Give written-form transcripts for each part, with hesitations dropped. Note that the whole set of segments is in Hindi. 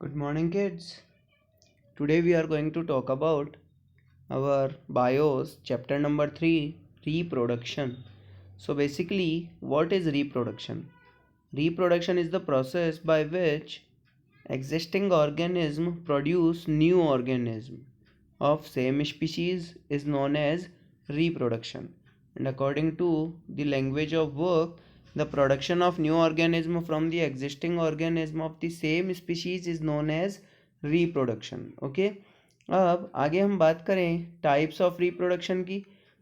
Good morning, kids. Today we are going to talk about our bios chapter number 3, reproduction. So basically, what is reproduction? Reproduction is the process by which existing organism produce new organism of same species is known as reproduction. And according to the language of work, the production of new organism from the existing organism of the same species is known as reproduction. Okay अब आगे हम बात करें टाइप्स ऑफ रिप्रोडक्शन की.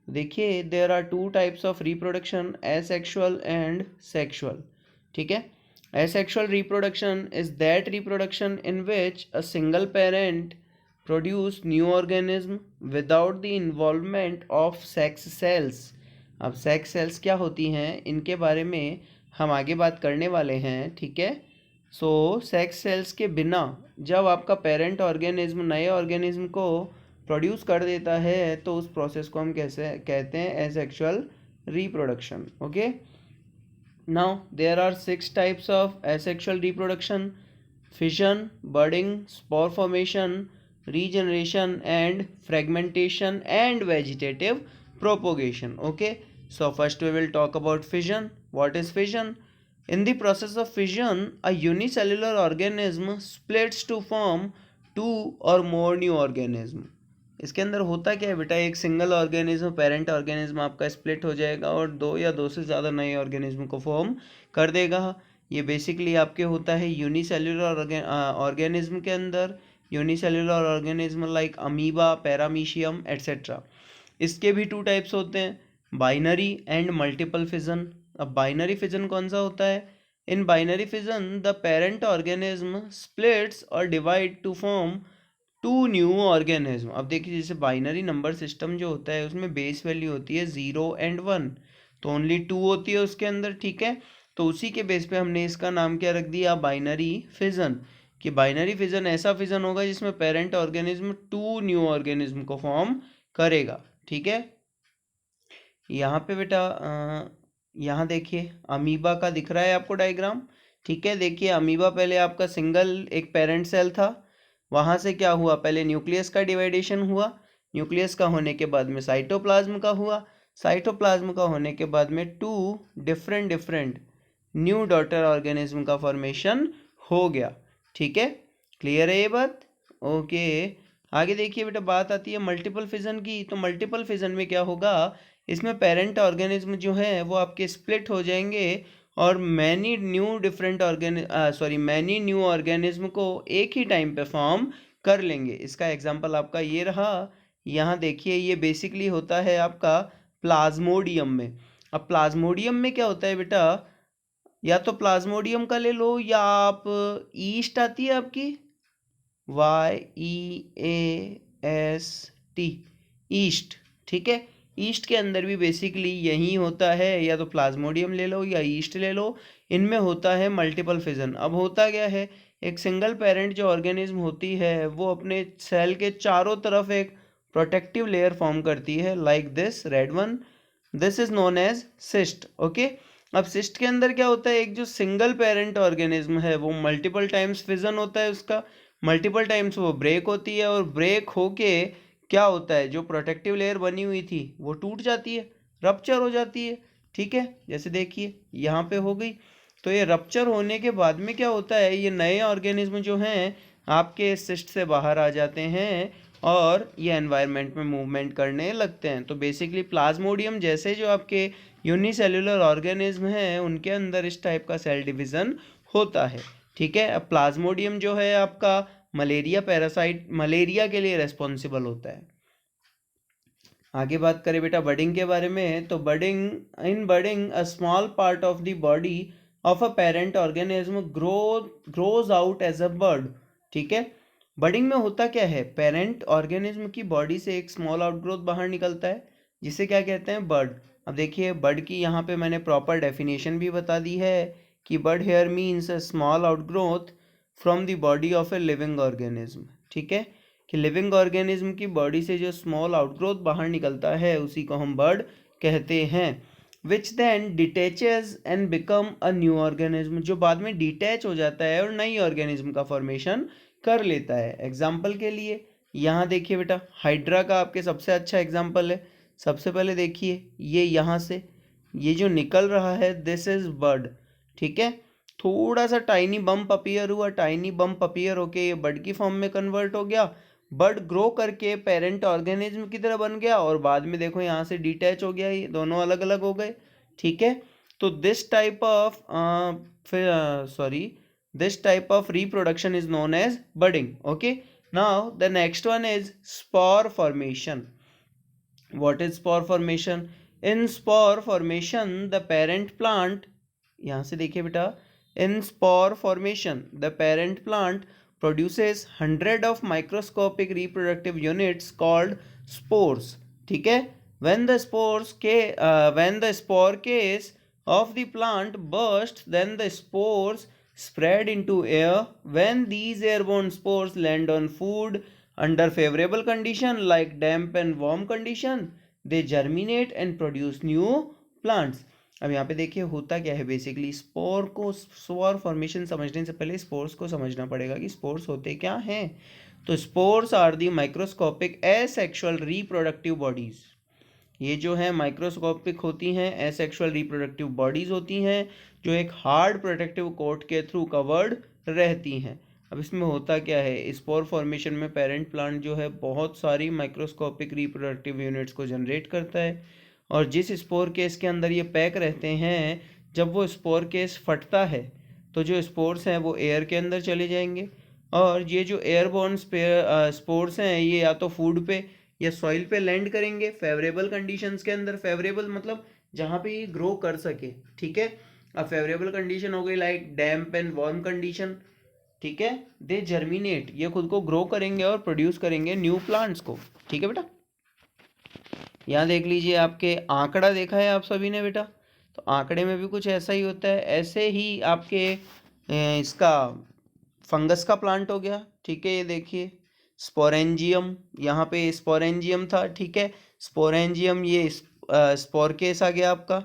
देखिए there are two types of reproduction, asexual and sexual. ठीक है. Asexual reproduction is that reproduction in which a single parent produce new organism without the involvement of sex cells. अब सेक्स सेल्स क्या होती हैं इनके बारे में हम आगे बात करने वाले हैं. ठीक है. सो सेक्स सेल्स के बिना जब आपका पेरेंट ऑर्गेनिज्म नए ऑर्गेनिज्म को प्रोड्यूस कर देता है तो उस प्रोसेस को हम कैसे कहते हैं asexual reproduction. Okay. Now there are 6 types of asexual reproduction: fission, budding, spore formation, regeneration and fragmentation and vegetative propagation. Okay, so first we will talk about fission. What is fission? In the process of fission, a unicellular organism splits to form two or more new organism. इसके अंदर होता क्या है बेटा, एक सिंगल ऑर्गेनिज्म पेरेंट ऑर्गेनिज्म आपका स्प्लिट हो जाएगा और दो या दो से ज़्यादा नए ऑर्गेनिज्म को फॉर्म कर देगा. ये बेसिकली आपके होता है यूनिसेल्युलर ऑर्गेनिज्म के अंदर. Unicellular organism like amoeba, paramecium etcetera. इसके भी टू टाइप्स होते हैं, बाइनरी एंड मल्टीपल फिजन. अब बाइनरी फिजन कौन सा होता है? In binary fission the parent organism splits और divide to form two new organism. अब देखिए जैसे बाइनरी नंबर सिस्टम जो होता है उसमें बेस वैल्यू होती है 0 एंड 1, तो ओनली 2 होती है उसके अंदर. ठीक है. तो उसी के बेस पे हमने इसका नाम क्या रख दिया, बाइनरी फिजन. कि बाइनरी फिजन ऐसा फिजन होगा जिसमें पेरेंट ऑर्गेनिज्म 2 न्यू ऑर्गेनिज्म को फॉर्म करेगा. ठीक है. यहाँ पे बेटा यहाँ देखिए अमीबा का दिख रहा है आपको डायग्राम. ठीक है. देखिए अमीबा पहले आपका सिंगल एक पेरेंट सेल था, वहाँ से क्या हुआ, पहले न्यूक्लियस का डिवाइडेशन हुआ, न्यूक्लियस का होने के बाद में साइटोप्लाज्म का हुआ, साइटोप्लाज्म का होने के बाद में 2 डिफरेंट न्यू डॉटर ऑर्गेनिज्म का फॉर्मेशन हो गया. ठीक है. क्लियर है ये बात? ओके. आगे देखिए बेटा बात आती है मल्टीपल फिजन की. तो मल्टीपल फिजन में क्या होगा, इसमें पेरेंट ऑर्गेनिज्म जो है वो आपके स्प्लिट हो जाएंगे और मैनी न्यू ऑर्गेनिज्म को एक ही टाइम पे फॉर्म कर लेंगे. इसका एग्जांपल आपका ये रहा. यहाँ देखिए ये बेसिकली होता है आपका प्लाज्मोडियम में. अब प्लाज्मोडियम में क्या होता है बेटा, या तो प्लाज्मोडियम का ले लो या आप ईस्ट आती है आपकी YEAST, ईस्ट. ठीक है. ईस्ट के अंदर भी बेसिकली यही होता है, या तो प्लाज्मोडियम ले लो या ईस्ट ले लो. इनमें होता है मल्टीपल फिजन. अब होता क्या है, एक सिंगल पेरेंट जो ऑर्गेनिज्म होती है वो अपने सेल के चारों तरफ एक प्रोटेक्टिव लेयर फॉर्म करती है like this red one. This is known as cyst. Okay. अब सिस्ट के अंदर क्या होता है, एक जो सिंगल पेरेंट ऑर्गेनिज्म है वो मल्टीपल टाइम्स फिजन होता है, उसका मल्टीपल टाइम्स वो ब्रेक होती है और ब्रेक होके क्या होता है, जो प्रोटेक्टिव लेयर बनी हुई थी वो टूट जाती है, रप्चर हो जाती है. ठीक है. जैसे देखिए यहाँ पे हो गई. तो ये रप्चर होने के बाद में क्या होता है, ये नए ऑर्गेनिज्म जो हैं आपके सिस्ट से बाहर आ जाते हैं और ये एनवायरनमेंट में मूवमेंट करने लगते हैं. तो बेसिकली प्लाज्मोडियम जैसे जो आपके यूनिसेल्युलर ऑर्गेनिज्म हैं उनके अंदर इस टाइप का सेल डिवीज़न होता है. ठीक है. अब प्लाज्मोडियम जो है आपका मलेरिया पैरासाइट, मलेरिया के लिए रेस्पॉन्सिबल होता है. आगे बात करें बेटा बडिंग के बारे में. तो budding a small part of the body of a parent organism grows out as a bud. ठीक है. बडिंग में होता क्या है, पेरेंट ऑर्गेनिज्म की बॉडी से एक स्मॉल आउटग्रोथ बाहर निकलता है जिसे क्या कहते हैं, बर्ड. अब देखिए बर्ड की यहाँ पे मैंने प्रॉपर डेफिनेशन भी बता दी है कि bud here means a small outgrowth from the body of a living organism. ठीक है. कि लिविंग ऑर्गेनिज्म की बॉडी से जो स्मॉल आउटग्रोथ बाहर निकलता है उसी को हम बर्ड कहते हैं. Which then detaches and become a new organism, जो बाद में डिटैच हो जाता है और नई ऑर्गेनिज्म का फॉर्मेशन कर लेता है। एग्जाम्पल के लिए यहाँ देखिए बेटा, हाइड्रा का आपके सबसे अच्छा एग्जाम्पल है। सबसे पहले देखिए ये यहाँ से ये जो निकल रहा है दिस इज बड, ठीक है। थोड़ा सा टाइनी बम्प अपीयर हुआ, टाइनी बम्प अपीयर होके ये बड की फॉर्म में कन्वर्ट हो गया, बड ग्रो करके पेरेंट ऑर्गेनिज्म की तरह बन गया और बाद में देखो यहाँ से डिटैच हो गया, ये दोनों अलग अलग हो गए, ठीक है। तो this type of this type of reproduction is known as budding. Okay, now the next one is spore formation. What is spore formation? In spore formation, the parent plant, यहाँ से देखिए बेटा, in spore formation, the parent plant produces 100 of microscopic reproductive units called spores. ठीक है, when the spore case of the plant bursts, then the spores spread into air. When these airborne spores land on food under favorable condition like damp and warm condition, they germinate and produce new plants. अब यहाँ पे देखिए होता क्या है, बेसिकली स्पोर फॉर्मेशन समझने से पहले स्पोर्स को समझना पड़ेगा कि स्पोर्स होते क्या हैं। तो spores are the microscopic asexual reproductive bodies. ये जो है माइक्रोस्कोपिक होती हैं, एसेक्सुअल रिप्रोडक्टिव बॉडीज होती हैं जो एक हार्ड प्रोटेक्टिव कोट के थ्रू कवर्ड रहती हैं। अब इसमें होता क्या है, स्पोर फॉर्मेशन में पेरेंट प्लांट जो है बहुत सारी माइक्रोस्कोपिक रिप्रोडक्टिव यूनिट्स को जनरेट करता है और जिस स्पोर केस के अंदर ये पैक रहते हैं, जब वो स्पोर केस फटता है तो जो स्पोर्स हैं वो एयर के अंदर चले जाएंगे और ये जो एयरबॉर्न स्पोर्स हैं ये या तो फूड पे या सॉइल पे लैंड करेंगे फेवरेबल कंडीशंस के अंदर। फेवरेबल मतलब जहाँ पे ये ग्रो कर सके, ठीक है। अब फेवरेबल कंडीशन हो गई like damp and warm condition, ठीक है। दे जर्मिनेट, ये खुद को ग्रो करेंगे और प्रोड्यूस करेंगे न्यू प्लांट्स को, ठीक है बेटा। यहाँ देख लीजिए, आपके आंकड़ा देखा है आप सभी ने बेटा, तो आंकड़े में भी कुछ ऐसा ही होता है। ऐसे ही आपके इसका फंगस का प्लांट हो गया, ठीक है। ये देखिए स्पोरेंजियम, यहाँ पे स्पोरेंजियम था, ठीक है। स्पोरेंजियम ये स्पोर केस आ गया आपका,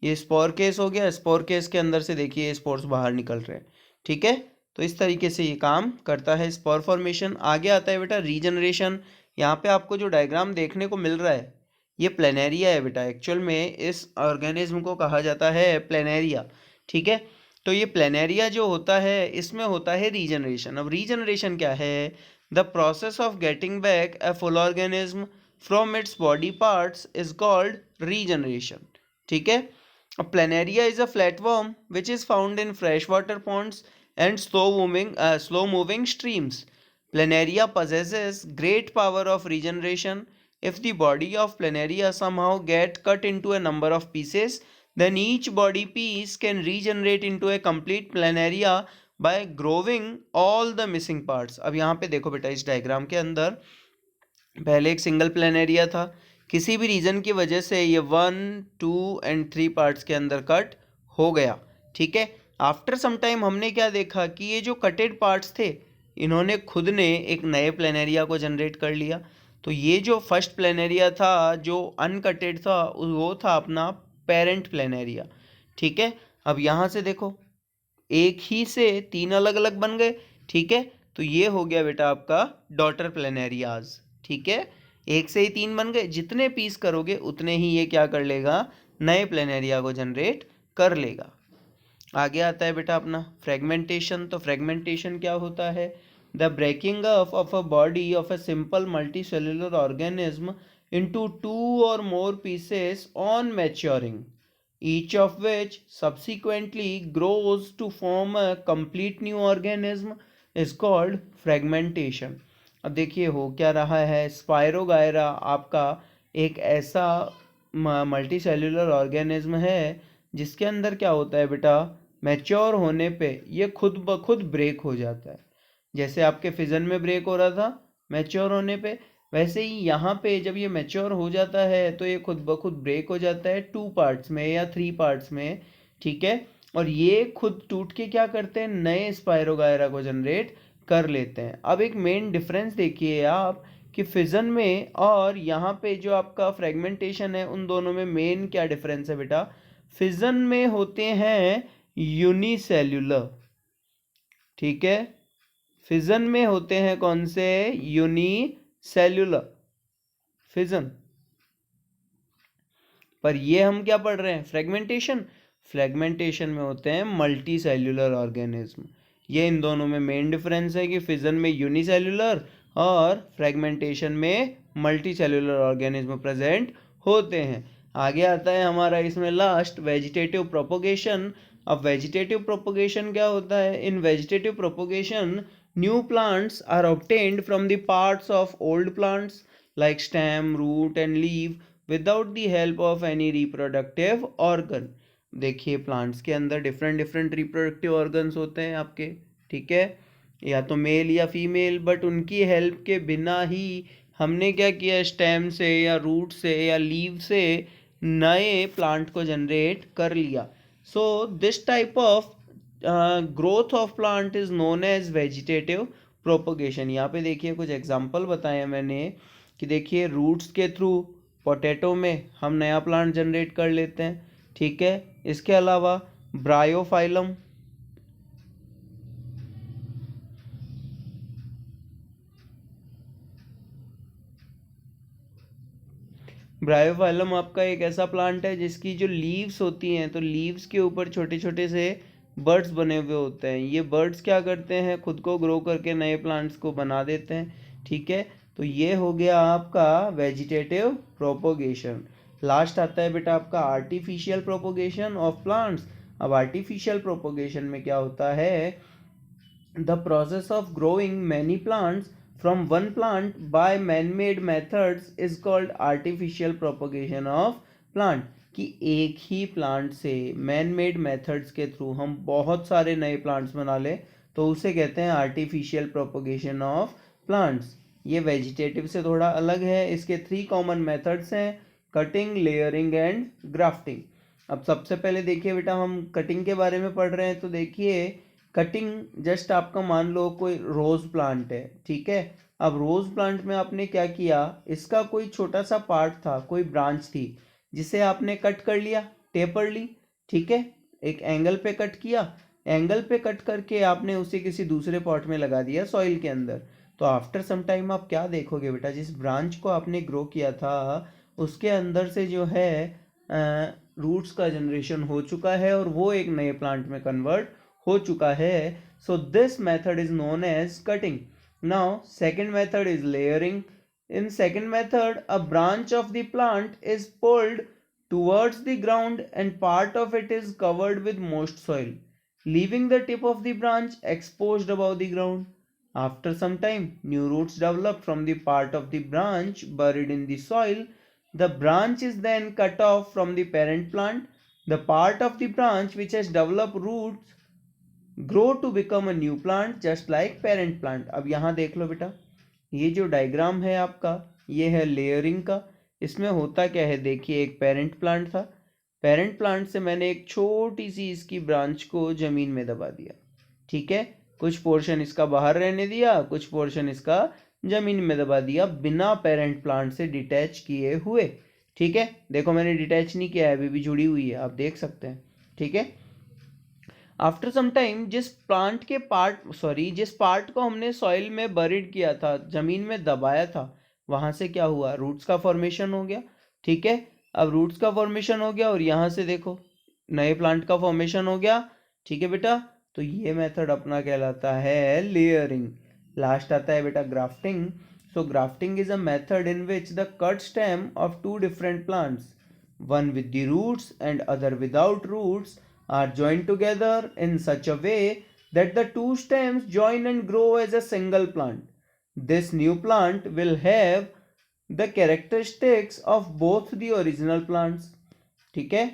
ये स्पोर केस हो गया। स्पोर केस के अंदर से देखिए स्पोर्स बाहर निकल रहे हैं, ठीक है। तो इस तरीके से ये काम करता है स्पोर फॉर्मेशन। आगे आता है बेटा रीजनरेशन। यहाँ पे आपको जो डायग्राम देखने को मिल रहा है ये प्लेनेरिया है बेटा। एक्चुअल में इस ऑर्गेनिज्म को कहा जाता है प्लेनेरिया, ठीक है। तो ये प्लेनेरिया जो होता है इसमें होता है रीजनरेशन। अब रीजनरेशन क्या है? The process of getting back a full organism from its body parts is called regeneration, ठीक है। A planaria is a flatworm which is found in freshwater ponds and slow-moving streams. Planaria possesses great power of regeneration. If the body of planaria somehow get cut into a number of pieces, then each body piece can regenerate into a complete planaria by growing all the missing parts. अब यहाँ पे देखो बेटा, इस डायग्राम के अंदर पहले एक सिंगल प्लेनेरिया था, किसी भी रीज़न की वजह से ये 1, 2 एंड 3 पार्ट्स के अंदर कट हो गया, ठीक है। आफ्टर सम टाइम हमने क्या देखा कि ये जो कटेड पार्ट्स थे इन्होंने खुद ने एक नए प्लेनेरिया को जनरेट कर लिया। तो ये जो फर्स्ट प्लेनेरिया था जो अनकटेड था वो था अपना पेरेंट प्लेनेरिया, ठीक है। अब यहाँ से देखो एक ही से 3 अलग अलग बन गए, ठीक है। तो ये हो गया बेटा आपका डॉटर प्लेनेरियाज, ठीक है। एक से ही 3 बन गए, जितने पीस करोगे उतने ही ये क्या कर लेगा, नए प्लेनेरिया को जनरेट कर लेगा। आगे आता है बेटा अपना फ्रेगमेंटेशन। तो फ्रेगमेंटेशन क्या होता है? The breaking up of a body of a simple multicellular organism into 2 और more pieces on maturing, each of which subsequently grows to form a complete new organism is called fragmentation. अब देखिए हो क्या रहा है, स्पायरोगायरा आपका एक ऐसा मल्टी सेल्यूलर ऑर्गेनिज्म है जिसके अंदर क्या होता है बेटा, मैच्योर होने पे ये खुद ब खुद ब्रेक हो जाता है। जैसे आपके फिजन में ब्रेक हो रहा था मैच्योर होने पे, वैसे ही यहाँ पे जब ये मैच्योर हो जाता है तो ये खुद ब खुद ब्रेक हो जाता है 2 पार्ट्स में या 3 पार्ट्स में, ठीक है। और ये खुद टूट के क्या करते हैं, नए स्पायरोगायरा को जनरेट कर लेते हैं। अब एक मेन डिफरेंस देखिए आप कि फिजन में और यहाँ पे जो आपका फ्रेगमेंटेशन है उन दोनों में मेन क्या डिफरेंस है बेटा। फिजन में होते हैं यूनिसेल्यूलर, ठीक है, फिजन में होते हैं कौन से, यूनिसेल्यूलर फिजन। पर ये हम क्या पढ़ रहे हैं, फ्रेगमेंटेशन। फ्रेगमेंटेशन में होते हैं मल्टी सेल्यूलर ऑर्गेनिज्म। ये इन दोनों में मेन डिफरेंस है कि फिजन में यूनिसेल्यूलर और फ्रेगमेंटेशन में मल्टी सेल्यूलर ऑर्गेनिज्म प्रेजेंट होते हैं। आगे आता है हमारा इसमें लास्ट वेजिटेटिव प्रोपोगेशन। अब वेजिटेटिव प्रोपोगेशन क्या होता है, in vegetative propagation new plants are obtained from the parts of old plants like stem, root and leave without the help of any reproductive organ. देखिए प्लांट्स के अंदर डिफरेंट डिफरेंट रिप्रोडक्टिव ऑर्गन्स होते हैं आपके, ठीक है, या तो मेल या फीमेल, बट उनकी हेल्प के बिना ही हमने क्या किया, स्टेम से या रूट से या लीव से नए प्लांट को जनरेट कर लिया। So this type of growth of plant is known as vegetative propagation. यहाँ पे देखिए कुछ एग्जांपल बताए हैं मैंने कि देखिए रूट्स के थ्रू पोटैटो में हम नया प्लांट जनरेट कर लेते हैं, ठीक है। इसके अलावा ब्रायोफाइलम, ब्रायोफाइलम आपका एक ऐसा प्लांट है जिसकी जो लीव्स होती हैं, तो लीव्स के ऊपर छोटे छोटे से बर्ड्स बने हुए होते हैं। ये बर्ड्स क्या करते हैं, खुद को ग्रो करके नए प्लांट्स को बना देते हैं, ठीक है। तो ये हो गया आपका वेजिटेटिव प्रोपोगेशन। लास्ट आता है बेटा आपका आर्टिफिशियल प्रोपोगेशन ऑफ प्लांट्स। अब आर्टिफिशियल प्रोपोगेशन में क्या होता है, the process of growing many plants from one plant by man-made methods is called artificial propagation of plant। कि एक ही प्लांट से मैन-मेड मेथड्स के थ्रू हम बहुत सारे नए प्लांट्स बना ले तो उसे कहते हैं आर्टिफिशियल प्रोपोगेशन ऑफ प्लांट्स। ये वेजिटेटिव से थोड़ा अलग है। इसके 3 कॉमन मेथड्स हैं, कटिंग, लेयरिंग एंड ग्राफ्टिंग। अब सबसे पहले देखिए बेटा हम कटिंग के बारे में पढ़ रहे हैं, तो देखिए कटिंग जस्ट आपका मान लो कोई रोज प्लांट है, ठीक है। अब रोज प्लांट में आपने क्या किया, इसका कोई छोटा सा पार्ट था, कोई ब्रांच थी जिसे आपने कट कर लिया, टेपर ली, ठीक है, एक एंगल पे कट किया। एंगल पे कट करके आपने उसे किसी दूसरे पॉट में लगा दिया सॉइल के अंदर। तो आफ्टर सम टाइम आप क्या देखोगे बेटा, जिस ब्रांच को आपने ग्रो किया था उसके अंदर से जो है रूट्स का जनरेशन हो चुका है और वो एक नए प्लांट में कन्वर्ट हो चुका है। So this method is known as cutting. Now second method is layering. In second method, a branch of the plant is pulled towards the ground and part of it is covered with moist soil, leaving the tip of the branch exposed above the ground. After some time, new roots develop from the part of the branch buried in the soil. The branch is then cut off from the parent plant. The part of the branch which has developed roots grow to become a new plant just like parent plant। अब यहाँ देख लो बेटा, ये जो डायग्राम है आपका ये है लेयरिंग का। इसमें होता क्या है, देखिए एक पेरेंट प्लांट था, पेरेंट प्लांट से मैंने एक छोटी सी इसकी ब्रांच को ज़मीन में दबा दिया, ठीक है। कुछ पोर्शन इसका बाहर रहने दिया, कुछ पोर्शन इसका ज़मीन में दबा दिया, बिना पेरेंट प्लांट से डिटैच किए हुए, ठीक है। देखो मैंने डिटैच नहीं किया है, अभी भी जुड़ी हुई है, आप देख सकते हैं, ठीक है। आफ्टर सम टाइम जिस पार्ट को हमने सॉइल में बरीड किया था, जमीन में दबाया था, वहां से क्या हुआ, रूट्स का फॉर्मेशन हो गया, ठीक है। अब रूट्स का फॉर्मेशन हो गया और यहाँ से देखो नए प्लांट का फॉर्मेशन हो गया, ठीक है बेटा। तो ये मेथड अपना कहलाता है लेयरिंग। लास्ट आता है बेटा grafting. So grafting is a method in which the cut stem of 2 different plants, one with the roots and other without roots, are joined together in such a way that the 2 stems join and grow as a single plant. This new plant will have the characteristics of both the original plants। ठीक है,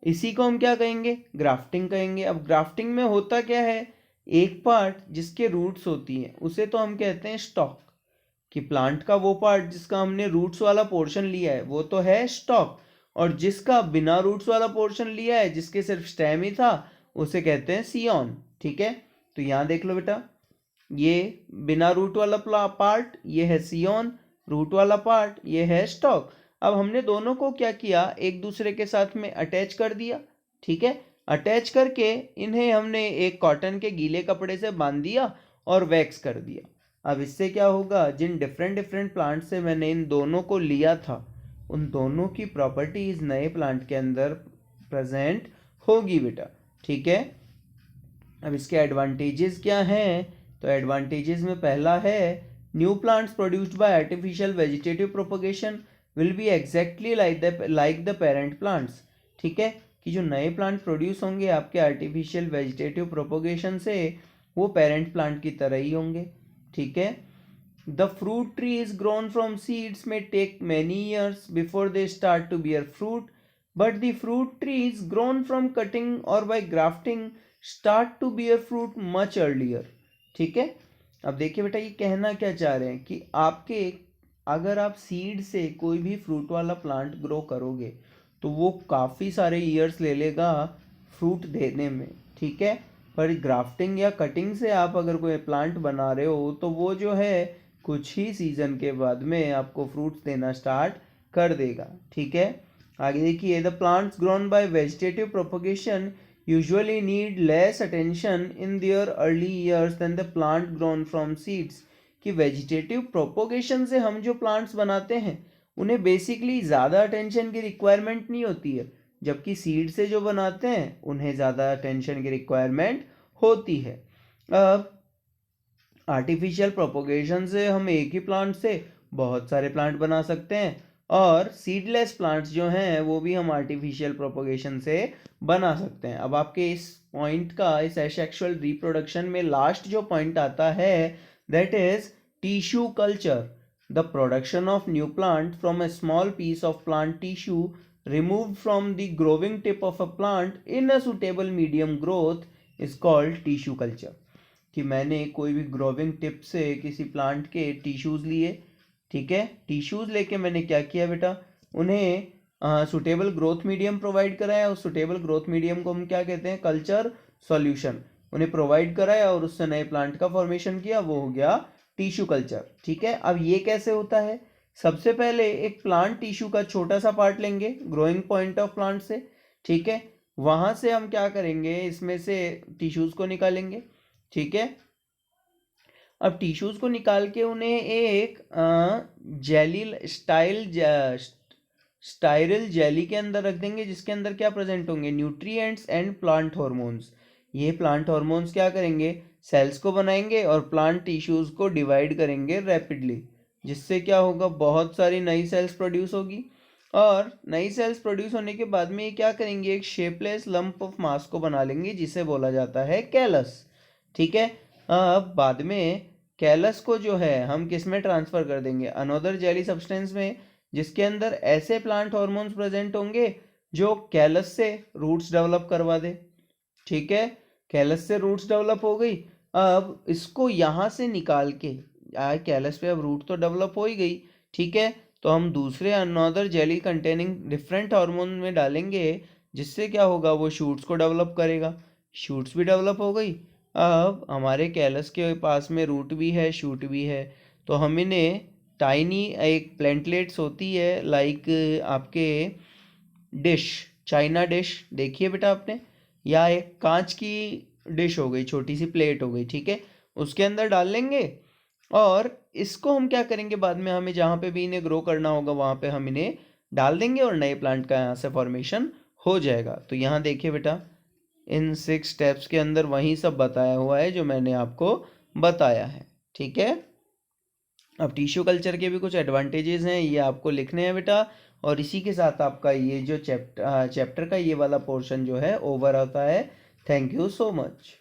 इसी को हम क्या कहेंगे, ग्राफ्टिंग कहेंगे। अब ग्राफ्टिंग में होता क्या है, एक पार्ट जिसके रूट्स होती हैं उसे तो हम कहते हैं स्टॉक, कि प्लांट का वो पार्ट जिसका हमने रूट्स वाला पोर्शन लिया है वो तो है स्टॉक, और जिसका बिना रूट्स वाला पोर्शन लिया है, जिसके सिर्फ स्टेम ही था, उसे कहते हैं सियोन, ठीक है। तो यहाँ देख लो बेटा, ये बिना रूट वाला पार्ट ये है सियोन, रूट वाला पार्ट ये है स्टॉक। अब हमने दोनों को क्या किया, एक दूसरे के साथ में अटैच कर दिया, ठीक है। अटैच करके इन्हें हमने एक कॉटन के गीले कपड़े से बांध दिया और वैक्स कर दिया। अब इससे क्या होगा, जिन डिफरेंट डिफरेंट प्लांट से मैंने इन दोनों को लिया था उन दोनों की प्रॉपर्टीज नए प्लांट के अंदर प्रेजेंट होगी बेटा, ठीक है। अब इसके एडवांटेजेस क्या हैं, तो एडवांटेजेस में पहला है new plants produced by artificial vegetative propagation will be exactly like the parent plants, ठीक है, कि जो नए प्लांट प्रोड्यूस होंगे आपके आर्टिफिशियल वेजिटेटिव प्रोपगेशन से वो पेरेंट प्लांट की तरह ही होंगे, ठीक है। The fruit tree is grown from seeds में take many years before they start to bear fruit, but the fruit trees grown from cutting or by grafting start to bear fruit much earlier, ठीक है। अब देखिए बेटा ये कहना क्या चाह रहे हैं कि आपके अगर आप सीड से कोई भी फ्रूट वाला प्लांट ग्रो करोगे तो वो काफ़ी सारे ईयर्स ले लेगा फ्रूट देने में, ठीक है। पर ग्राफ्टिंग या कटिंग से आप अगर कोई प्लांट बना रहे हो तो वो जो है कुछ ही सीजन के बाद में आपको फ्रूट्स देना स्टार्ट कर देगा, ठीक है। आगे देखिए, the plants grown by vegetative propagation usually need less attention in their early years than the plant grown from seeds, कि वेजिटेटिव प्रोपगेशन से हम जो प्लांट्स बनाते हैं उन्हें बेसिकली ज़्यादा अटेंशन की रिक्वायरमेंट नहीं होती है, जबकि सीड से जो बनाते हैं उन्हें ज़्यादा अटेंशन की रिक्वायरमेंट होती है। अब आर्टिफिशियल प्रोपगेशन से हम एक ही प्लांट से बहुत सारे प्लांट बना सकते हैं और सीडलेस प्लांट्स जो हैं वो भी हम आर्टिफिशियल प्रोपगेशन से बना सकते हैं। अब आपके इस पॉइंट का, इस एसेक्सुअल रिप्रोडक्शन में लास्ट जो पॉइंट आता है that is tissue culture, the production of new plant from a small piece of plant tissue removed from the growing tip of a plant in a suitable medium growth is called tissue culture, कि मैंने कोई भी ग्रोविंग टिप से किसी प्लांट के टिश्यूज लिए, ठीक है। टिश्यूज लेके मैंने क्या किया बेटा, उन्हें सुटेबल ग्रोथ मीडियम प्रोवाइड कराया। उस सुटेबल ग्रोथ मीडियम को हम क्या कहते हैं, कल्चर सॉल्यूशन, उन्हें प्रोवाइड कराया और उससे नए प्लांट का फॉर्मेशन किया, वो हो गया टिश्यू कल्चर, ठीक है। अब ये कैसे होता है, सबसे पहले एक प्लांट टिश्यू का छोटा सा पार्ट लेंगे ग्रोइंग पॉइंट ऑफ प्लांट से, ठीक है। वहां से हम क्या करेंगे, इसमें से टिश्यूज को निकालेंगे, ठीक है। अब टिश्यूज को निकाल के उन्हें एक जेली स्टाइरल जेली के अंदर रख देंगे, जिसके अंदर क्या प्रेजेंट होंगे, न्यूट्रिएंट्स एंड प्लांट हॉर्मोन्स। ये प्लांट हॉर्मोन्स क्या करेंगे, सेल्स को बनाएंगे और प्लांट टिश्यूज को डिवाइड करेंगे रैपिडली, जिससे क्या होगा, बहुत सारी नई सेल्स प्रोड्यूस होगी। और नई सेल्स प्रोड्यूस होने के बाद में ये क्या करेंगे, एक शेपलेस लंप ऑफ मास को बना लेंगे जिसे बोला जाता है कैलस, ठीक है। अब बाद में कैलस को जो है हम किस में ट्रांसफर कर देंगे, अनदर जेली सब्सटेंस में, जिसके अंदर ऐसे प्लांट हॉर्मोन्स प्रेजेंट होंगे जो कैलस से रूट्स डेवलप करवा दे, ठीक है। कैलस से रूट्स डेवलप हो गई, अब इसको यहाँ से निकाल के कैलस पे अब रूट तो डेवलप हो ही गई, ठीक है, तो हम दूसरे another jelly containing different hormone में डालेंगे, जिससे क्या होगा, वो शूट्स को डेवलप करेगा, शूट्स भी डेवलप हो गई। अब हमारे कैलस के पास में रूट भी है, शूट भी है, तो हम इन्हें टाइनी एक प्लेंटलेट्स होती है लाइक आपके डिश, चाइना डिश देखिए बेटा आपने, या एक कांच की डिश हो गई, छोटी सी प्लेट हो गई, ठीक है, उसके अंदर डाल लेंगे और इसको हम क्या करेंगे, बाद में हमें जहाँ पे भी इन्हें ग्रो करना होगा वहाँ पे हम इन्हें डाल देंगे और नए प्लांट का यहाँ से फॉर्मेशन हो जाएगा। तो यहाँ देखिए बेटा, इन 6 स्टेप्स के अंदर वही सब बताया हुआ है जो मैंने आपको बताया है, ठीक है। अब टिश्यू कल्चर के भी कुछ एडवांटेजेस हैं, ये आपको लिखने हैं बेटा, और इसी के साथ आपका ये जो चैप्टर का ये वाला पोर्शन जो है ओवर होता है। Thank you so much.